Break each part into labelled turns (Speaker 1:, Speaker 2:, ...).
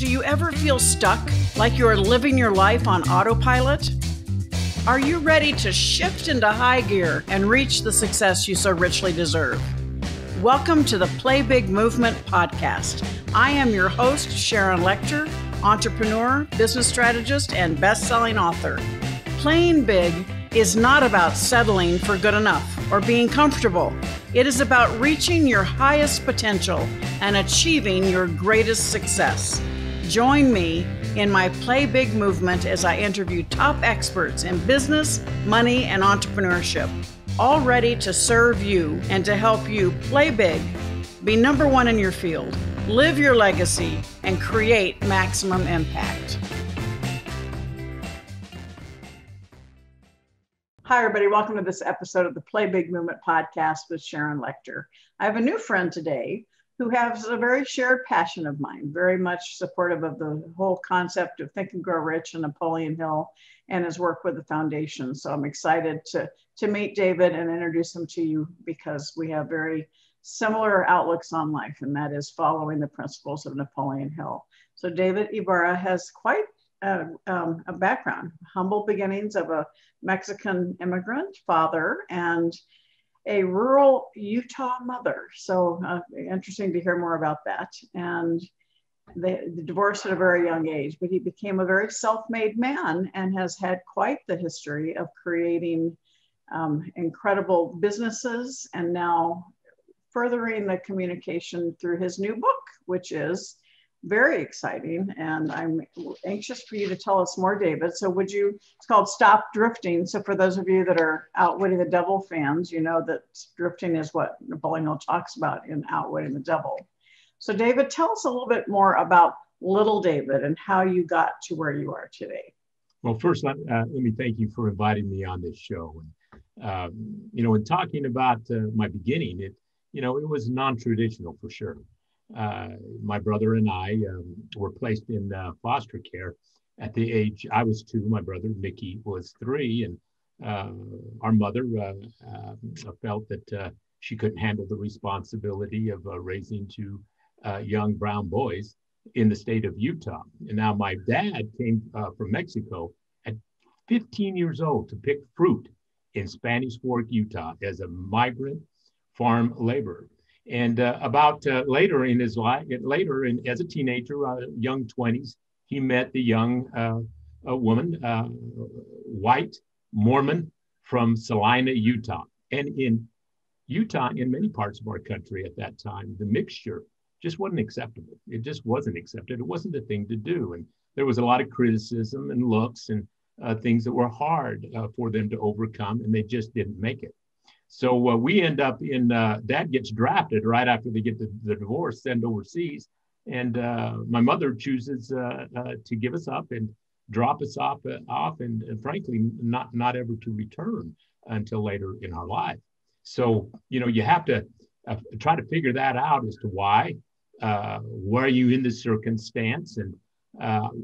Speaker 1: Do you ever feel stuck, like you're living your life on autopilot? Are you ready to shift into high gear and reach the success you so richly deserve? Welcome to the Play Big Movement podcast. I am your host, Sharon Lechter, entrepreneur, business strategist, and best-selling author. Playing big is not about settling for good enough or being comfortable. It is about reaching your highest potential and achieving your greatest success. Join me in my Play Big movement as I interview top experts in business, money, and entrepreneurship, all ready to serve you and to help you play big, be number one in your field, live your legacy, and create maximum impact. Hi, everybody. Welcome to this episode of the Play Big Movement podcast with Sharon Lechter. I have a new friend today who has a very shared passion of mine, very much supportive of the whole concept of Think and Grow Rich and Napoleon Hill and his work with the foundation. So I'm excited to meet David and introduce him to you because we have very similar outlooks on life, and that is following the principles of Napoleon Hill. So David Ibarra has quite a background, humble beginnings of a Mexican immigrant father and a rural Utah mother. So interesting to hear more about that. And they divorced at a very young age, but he became a very self-made man and has had quite the history of creating incredible businesses and now furthering the communication through his new book, which is very exciting. And I'm anxious for you to tell us more, David. So it's called Stop Drifting. So for those of you that are Outwitting the Devil fans, you know that drifting is what Napoleon Hill talks about in Outwitting the Devil. So David, tell us a little bit more about little David and how you got to where you are today.
Speaker 2: Well, first, let me thank you for inviting me on this show. And, in talking about my beginning, it was non-traditional for sure. My brother and I were placed in foster care at the age I was 2. My brother, Mickey, was 3. And our mother felt that she couldn't handle the responsibility of raising 2 young brown boys in the state of Utah. And now my dad came from Mexico at 15 years old to pick fruit in Spanish Fork, Utah, as a migrant farm laborer. And later in his life, as a teenager, young 20s, he met the young woman, white Mormon from Salina, Utah. And in Utah, in many parts of our country at that time, the mixture just wasn't acceptable. It just wasn't accepted. It wasn't the thing to do. And there was a lot of criticism and looks and things that were hard for them to overcome, and they just didn't make it. So we end up Dad gets drafted right after they get the divorce, sent overseas. And my mother chooses to give us up and drop us off and frankly, not ever to return until later in our life. So, you have to try to figure that out as to why. Were you in this circumstance? And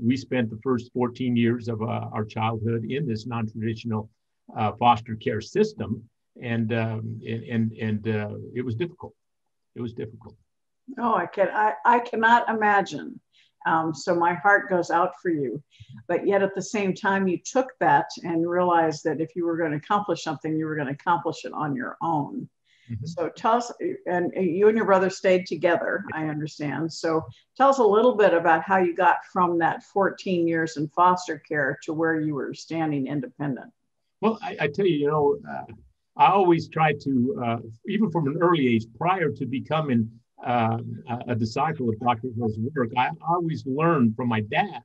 Speaker 2: we spent the first 14 years of our childhood in this non-traditional foster care system. And it was difficult. It was difficult.
Speaker 1: Oh, I cannot imagine. So my heart goes out for you. But yet at the same time, you took that and realized that if you were going to accomplish something, you were going to accomplish it on your own. Mm-hmm. So tell us, and you and your brother stayed together, I understand. So tell us a little bit about how you got from that 14 years in foster care to where you were standing independent.
Speaker 2: Well, I tell you, I always try to, even from an early age, prior to becoming a disciple of Dr. Hill's work, I always learned from my dad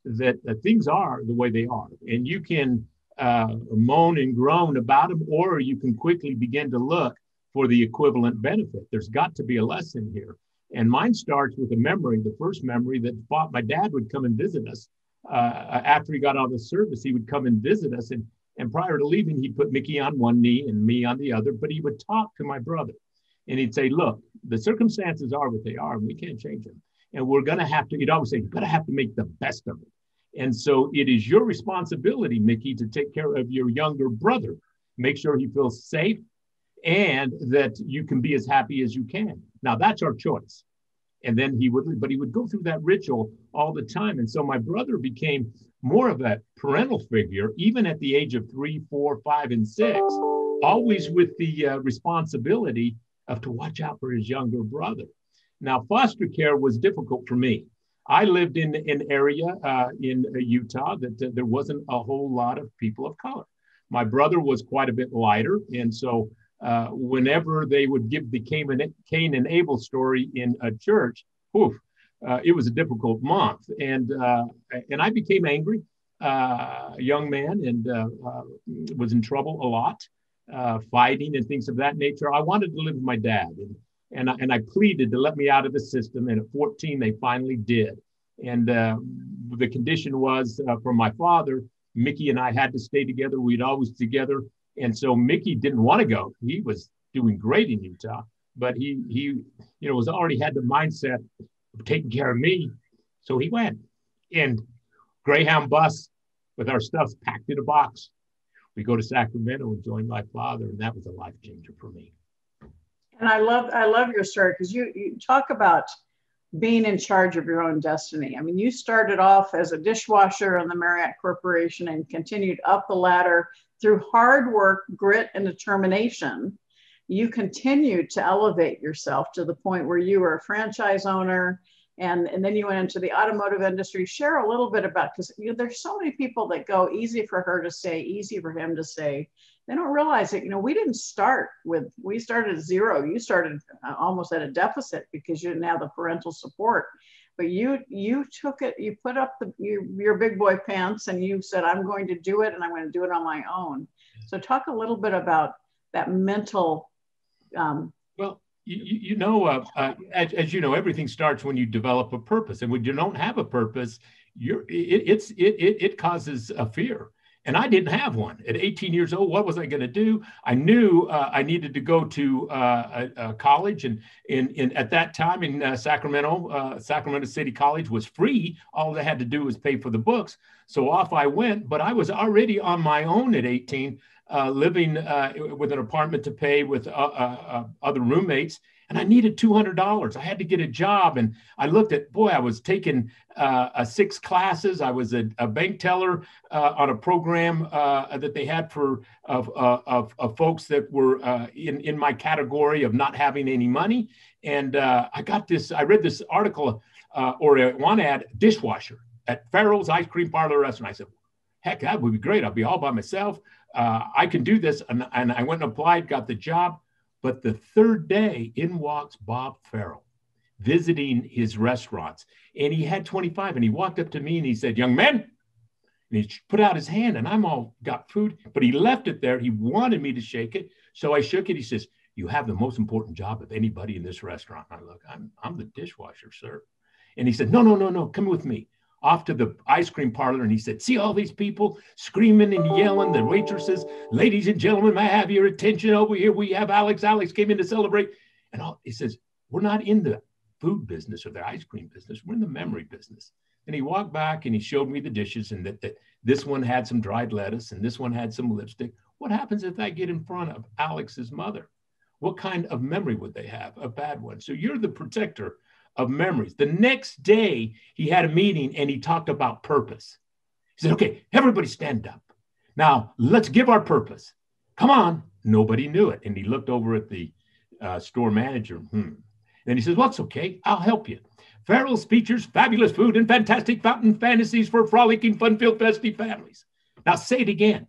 Speaker 2: that things are the way they are. And you can moan and groan about them, or you can quickly begin to look for the equivalent benefit. There's got to be a lesson here. And mine starts with a memory, the first memory that my dad would come and visit us. After he got out of the service, he would come and visit us. And prior to leaving, he'd put Mickey on one knee and me on the other, but he would talk to my brother. And he'd say, look, the circumstances are what they are, and we can't change them. And we're going to have to, he'd always say, you're going to have to make the best of it. And so it is your responsibility, Mickey, to take care of your younger brother. Make sure he feels safe and that you can be as happy as you can. Now, that's our choice. And then he would go through that ritual all the time. And so my brother became more of that parental figure, even at the age of 3, 4, 5, and 6, always with the responsibility of to watch out for his younger brother. Now, foster care was difficult for me. I lived in an area in Utah that there wasn't a whole lot of people of color. My brother was quite a bit lighter. And so whenever they would give the Cain and Abel story in a church, it was a difficult month. And I became angry, a young man, and was in trouble a lot, fighting and things of that nature. I wanted to live with my dad. And I pleaded to let me out of the system. And at 14, they finally did. And the condition was from my father, Mickey and I had to stay together. We'd always together. And so Mickey didn't want to go. He was doing great in Utah, but he was already had the mindset of taking care of me. So he went. And Greyhound bus with our stuff packed in a box. We go to Sacramento and join my father. And that was a life changer for me.
Speaker 1: And I love your story, because you talk about being in charge of your own destiny. I mean, you started off as a dishwasher in the Marriott Corporation and continued up the ladder through hard work, grit, and determination. You continued to elevate yourself to the point where you were a franchise owner, and then you went into the automotive industry. Share a little bit about, because there's so many people that go easy for her to say, easy for him to say. They don't realize that, we didn't start we started at zero. You started almost at a deficit because you didn't have the parental support. But you took it, you put up your big boy pants, and you said, I'm going to do it, and I'm going to do it on my own. So talk a little bit about that mental.
Speaker 2: Well, as you know, everything starts when you develop a purpose. And when you don't have a purpose, it causes a fear. And I didn't have one. At 18 years old, what was I going to do? I knew I needed to go to college. And at that time in Sacramento City College was free. All they had to do was pay for the books. So off I went. But I was already on my own at 18, living with an apartment to pay with other roommates. And I needed $200. I had to get a job. And I looked at, I was taking 6 classes. I was a bank teller on a program that they had for of folks that were in my category of not having any money. And I read this article or one ad, dishwasher at Farrell's Ice Cream Parlor Restaurant. I said, heck, that would be great. I'll be all by myself. I can do this. And I went and applied, got the job. But the third day, in walks Bob Farrell, visiting his restaurants. And he had 25, and he walked up to me and he said, young man, and he put out his hand, and I'm all got food, but he left it there. He wanted me to shake it. So I shook it. He says, you have the most important job of anybody in this restaurant. I look, I'm the dishwasher, sir. And he said, no, come with me. Off to the ice cream parlor, and he said, see all these people screaming and yelling, the waitresses, ladies and gentlemen, may I have your attention over here? We have Alex. Alex came in to celebrate. And he says, we're not in the food business or the ice cream business. We're in the memory business. And he walked back and he showed me the dishes, and that this one had some dried lettuce and this one had some lipstick. What happens if I get in front of Alex's mother? What kind of memory would they have? A bad one. So you're the protector of memories. The next day, he had a meeting and he talked about purpose. He said, okay, everybody stand up. Now, let's give our purpose. Come on. Nobody knew it. And he looked over at the store manager. And he says, well, it's okay. I'll help you. Farrell's features fabulous food and fantastic fountain fantasies for frolicking, fun-filled, festive families. Now say it again.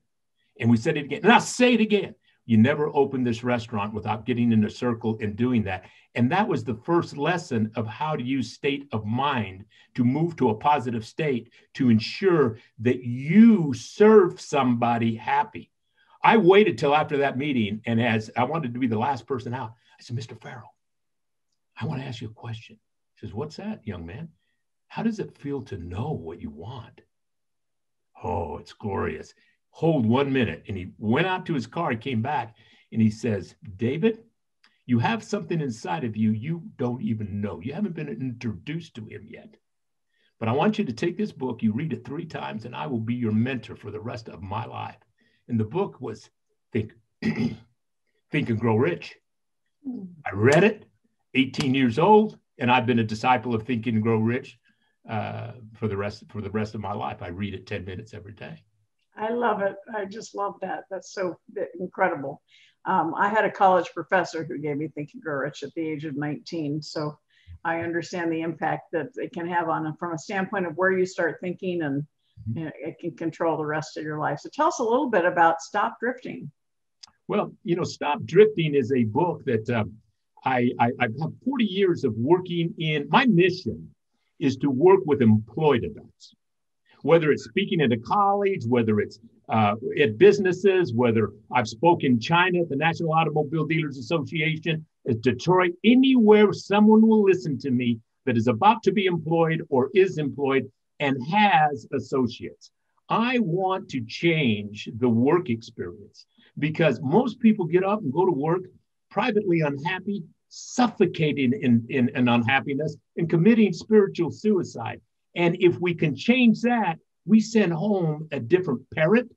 Speaker 2: And we said it again. Now say it again. You never open this restaurant without getting in a circle and doing that. And that was the first lesson of how to use state of mind to move to a positive state to ensure that you serve somebody happy. I waited till after that meeting, and as I wanted to be the last person out, I said, Mr. Farrell, I want to ask you a question. He says, what's that, young man? How does it feel to know what you want? Oh, it's glorious. Hold 1 minute. And he went out to his car. He came back and he says, David, you have something inside of you you don't even know. You haven't been introduced to him yet. But I want you to take this book. You read it 3 times, and I will be your mentor for the rest of my life. And the book was Think and Grow Rich. I read it, 18 years old. And I've been a disciple of Think and Grow Rich for the rest of my life. I read it 10 minutes every day.
Speaker 1: I love it. I just love that. That's so incredible. I had a college professor who gave me Think and Grow Rich at the age of 19. So I understand the impact that it can have on from a standpoint of where you start thinking, and it can control the rest of your life. So tell us a little bit about Stop Drifting.
Speaker 2: Well, Stop Drifting is a book that I've had 40 years of working in. My mission is to work with employed adults, whether it's speaking at a college, whether it's at businesses, whether I've spoken in China at the National Automobile Dealers Association, at Detroit, anywhere someone will listen to me that is about to be employed or is employed and has associates. I want to change the work experience, because most people get up and go to work privately unhappy, suffocating in unhappiness, and committing spiritual suicide. And if we can change that, we send home a different parent,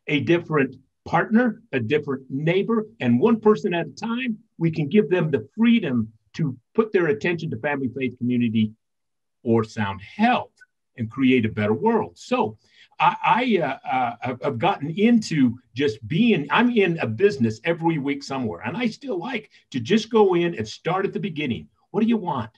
Speaker 2: a different partner, a different neighbor, and one person at a time. We can give them the freedom to put their attention to family, faith, community, or sound health, and create a better world. So I've gotten into just I'm in a business every week somewhere, and I still like to just go in and start at the beginning. What do you want?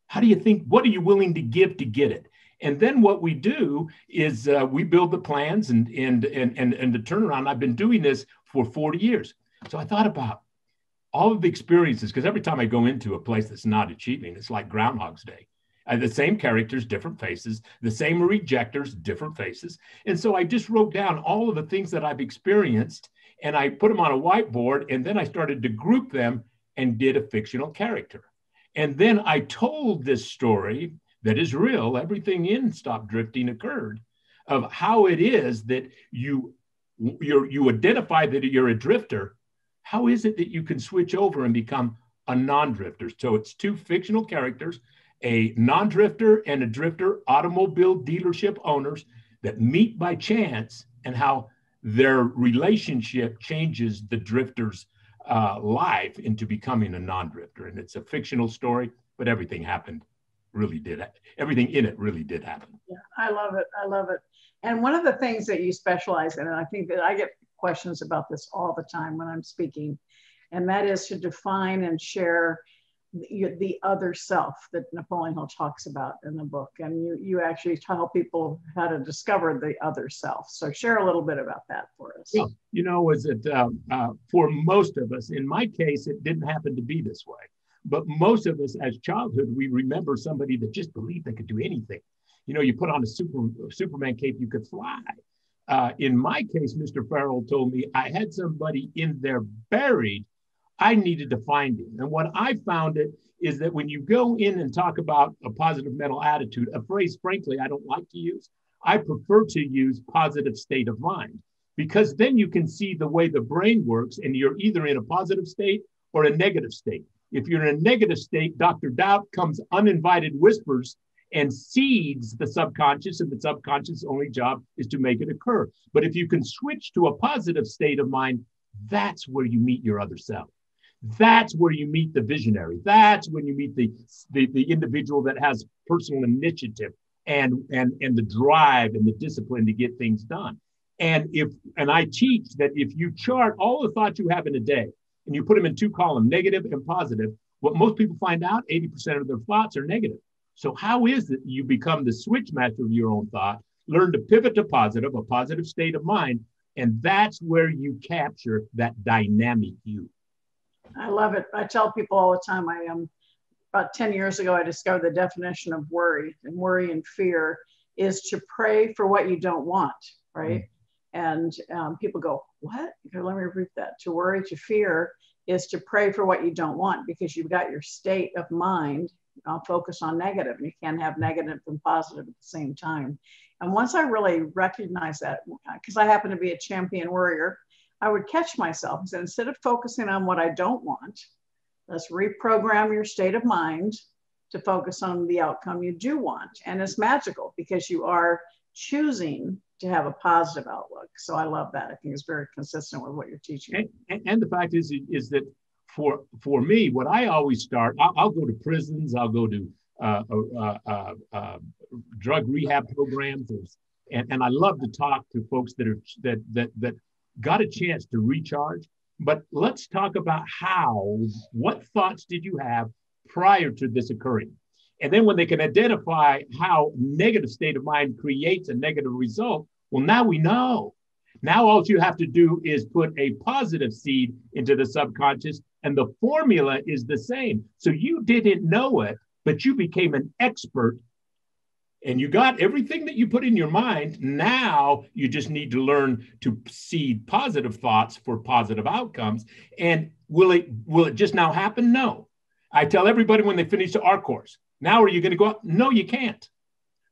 Speaker 2: How do you think? What are you willing to give to get it? And then what we do is we build the plans and the turnaround. I've been doing this for 40 years. So I thought about all of the experiences, because every time I go into a place that's not achieving, it's like Groundhog's Day. The same characters, different faces, the same rejectors, different faces. And so I just wrote down all of the things that I've experienced, and I put them on a whiteboard, and then I started to group them and did a fictional character. And then I told this story that is real. Everything in Stop Drifting occurred, of how it is that you identify that you're a drifter. How is it that you can switch over and become a non-drifter? So it's two fictional characters, a non-drifter and a drifter, automobile dealership owners that meet by chance, and how their relationship changes the drifter's life into becoming a non-drifter. And it's a fictional story, but everything in it really did happen.
Speaker 1: Yeah, I love it. I love it. And one of the things that you specialize in, and I think that I get questions about this all the time when I'm speaking, and that is to define and share the other self that Napoleon Hill talks about in the book. And you actually tell people how to discover the other self. So share a little bit about that for us.
Speaker 2: Well, for most of us, in my case, it didn't happen to be this way. But most of us as childhood, we remember somebody that just believed they could do anything. You put on a Superman cape, you could fly. In my case, Mr. Farrell told me I had somebody in there buried. I needed to find him. And what I found is that when you go in and talk about a positive mental attitude, a phrase, frankly, I don't like to use. I prefer to use positive state of mind, because then you can see the way the brain works, and you're either in a positive state or a negative state. If you're in a negative state, Dr. Doubt comes uninvited whispers and seeds the subconscious, and the subconscious' only job is to make it occur. But if you can switch to a positive state of mind, that's where you meet your other self. That's where you meet the visionary. That's when you meet the individual that has personal initiative and the drive and the discipline to get things done. And I teach that if you chart all the thoughts you have in a day and you put them in two columns, negative and positive, what most people find out, 80% of their thoughts are negative. So how is it you become the switch master of your own thought, learn to pivot to positive, a positive state of mind, and that's where you capture that dynamic you.
Speaker 1: I love it. I tell people all the time, about 10 years ago, I discovered the definition of worry, and worry and fear is to pray for what you don't want, right? Mm-hmm. And people go, what? Let me repeat that. To worry, to fear is to pray for what you don't want, because you've got your state of mind focus on negative, and you can't have negative and positive at the same time. And once I really recognized that, because I happen to be a champion worrier, I would catch myself and say, instead of focusing on what I don't want, let's reprogram your state of mind to focus on the outcome you do want. And it's magical, because you are choosing to have a positive outlook. So I love that. I think it's very consistent with what you're teaching.
Speaker 2: And the fact is that for me, what I always start, I'll go to prisons, I'll go to drug rehab programs, and I love to talk to folks that got a chance to recharge. But let's talk about what thoughts did you have prior to this occurring? And then when they can identify how negative state of mind creates a negative result, well, now we know. Now all you have to do is put a positive seed into the subconscious, and the formula is the same. So you didn't know it, but you became an expert, and you got everything that you put in your mind. Now you just need to learn to seed positive thoughts for positive outcomes. And will it just now happen? No. I tell everybody when they finish our course, now are you going to go out? No, you can't.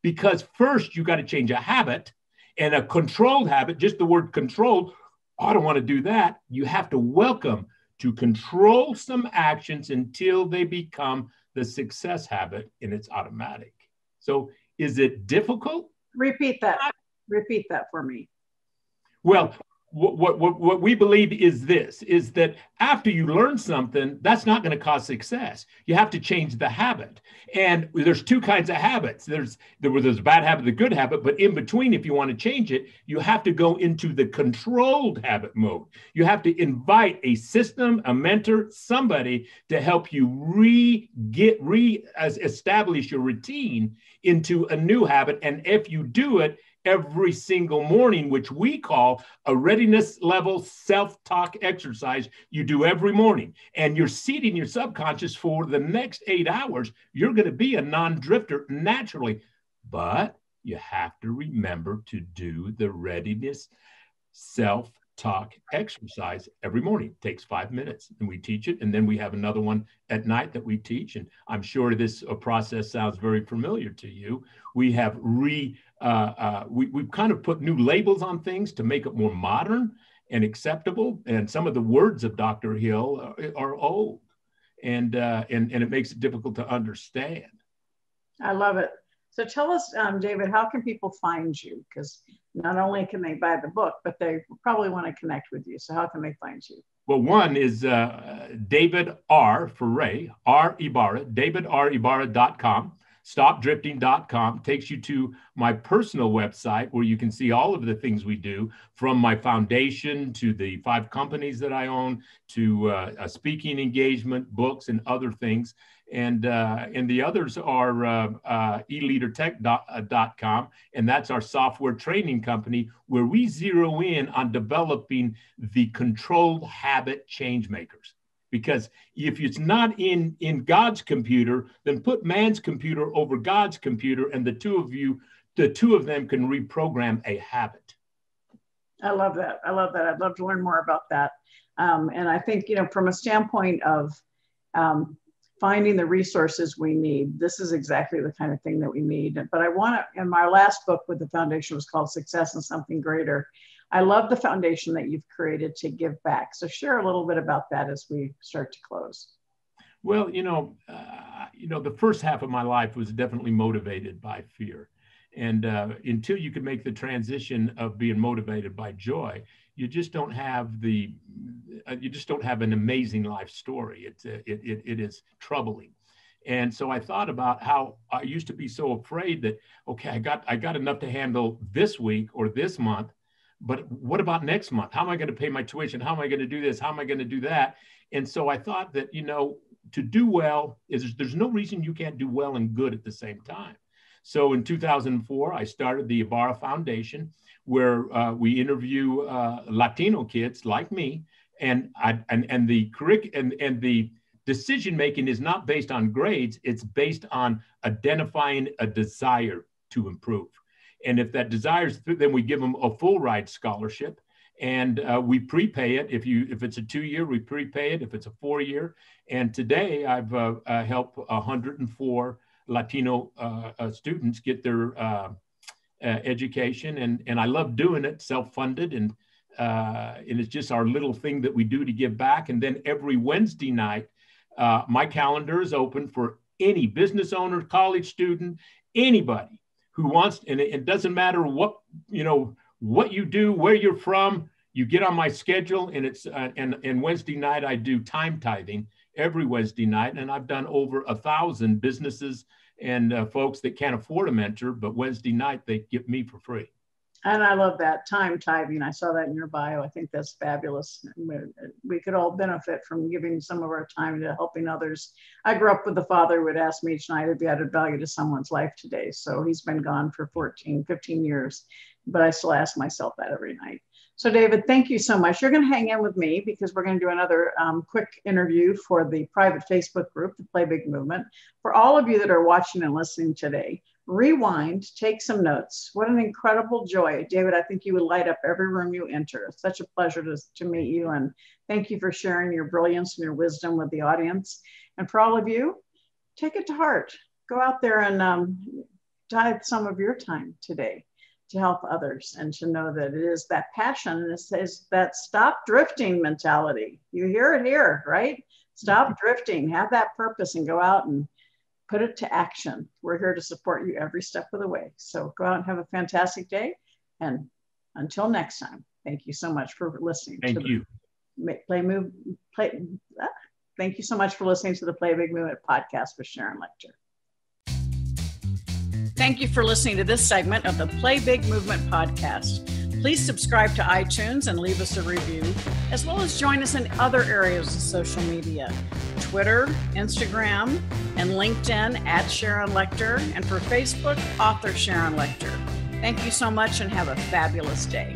Speaker 2: Because first you got to change a habit, and a controlled habit, just the word controlled, I don't want to do that. You have to welcome to control some actions until they become the success habit, and it's automatic. So is it difficult?
Speaker 1: Repeat that. Repeat that for me.
Speaker 2: Well, what we believe is this, is that after you learn something, that's not going to cause success. You have to change the habit. And there's two kinds of habits. There's a bad habit, the good habit, but in between, if you want to change it, you have to go into the controlled habit mode. You have to invite a system, a mentor, somebody to help you establish your routine into a new habit. And if you do it every single morning, which we call a readiness level self-talk exercise, you do every morning, and you're seeding your subconscious for the next 8 hours, you're going to be a non-drifter naturally. But you have to remember to do the readiness self-talk exercise every morning. It takes 5 minutes, and we teach it. And then we have another one at night that we teach. And I'm sure this process sounds very familiar to you. We have we've kind of put new labels on things to make it more modern and acceptable. And some of the words of Dr. Hill are old, and it makes it difficult to understand.
Speaker 1: I love it. So tell us, David, how can people find you? Because not only can they buy the book, but they probably want to connect with you. So how can they find you?
Speaker 2: Well, one is David R. for Ray, R. Ibarra, davidribarra.com. StopDrifting.com takes you to my personal website where you can see all of the things we do, from my foundation to the 5 companies that I own to a speaking engagement, books, and other things. And the others are eleadertech.com, and that's our software training company where we zero in on developing the controlled habit change makers. Because if it's not in God's computer, then put man's computer over God's computer, and the two of them can reprogram a habit.
Speaker 1: I love that. I love that. I'd love to learn more about that. And I think, from a standpoint of finding the resources we need, this is exactly the kind of thing that we need. But I want to, in my last book with the foundation was called Success and Something Greater. I love the foundation that you've created to give back. So share a little bit about that as we start to close.
Speaker 2: Well, the first half of my life was definitely motivated by fear. And until you can make the transition of being motivated by joy, you just don't have an amazing life story. It is troubling. And so I thought about how I used to be so afraid that, okay, I got enough to handle this week or this month, but what about next month? How am I going to pay my tuition? How am I going to do this? How am I going to do that? And so I thought that, to do well there's no reason you can't do well and good at the same time. So in 2004, I started the Ibarra Foundation, where we interview Latino kids like me, and the decision making is not based on grades; it's based on identifying a desire to improve. And if that desire is through, then we give them a full ride scholarship, and we prepay it. If it's a 2-year, we prepay it. If it's a 4-year, and today I've helped 104 Latino students get their education, and I love doing it, self-funded, and it's just our little thing that we do to give back. And then every Wednesday night, my calendar is open for any business owner, college student, anybody who wants, and it doesn't matter what you do, where you're from. you get on my schedule, and it's and Wednesday night I do time tithing every Wednesday night, and I've done over 1,000 businesses and folks that can't afford a mentor, but Wednesday night they get me for free.
Speaker 1: And I love that time tithing. I saw that in your bio. I think that's fabulous. We could all benefit from giving some of our time to helping others. I grew up with a father who would ask me each night if he added value to someone's life today. So he's been gone for 15 years, but I still ask myself that every night. So David, thank you so much. You're going to hang in with me because we're going to do another quick interview for the private Facebook group, the Play Big Movement. For all of you that are watching and listening today, rewind, take some notes. What an incredible joy. David, I think you would light up every room you enter. It's such a pleasure to meet you. And thank you for sharing your brilliance and your wisdom with the audience. And for all of you, take it to heart. Go out there and tithe some of your time today to help others and to know that it is that passion. This is that stop drifting mentality. You hear it here, right? Stop drifting, have that purpose and go out and put it to action. We're here to support you every step of the way. So go out and have a fantastic day. And until next time, thank you so much for listening.
Speaker 2: Thank you.
Speaker 1: Thank you so much for listening to the Play Big Movement podcast with Sharon Lechter. Thank you for listening to this segment of the Play Big Movement podcast. Please subscribe to iTunes and leave us a review, as well as join us in other areas of social media, Twitter, Instagram, and LinkedIn at Sharon Lechter, and for Facebook, author Sharon Lechter. Thank you so much and have a fabulous day.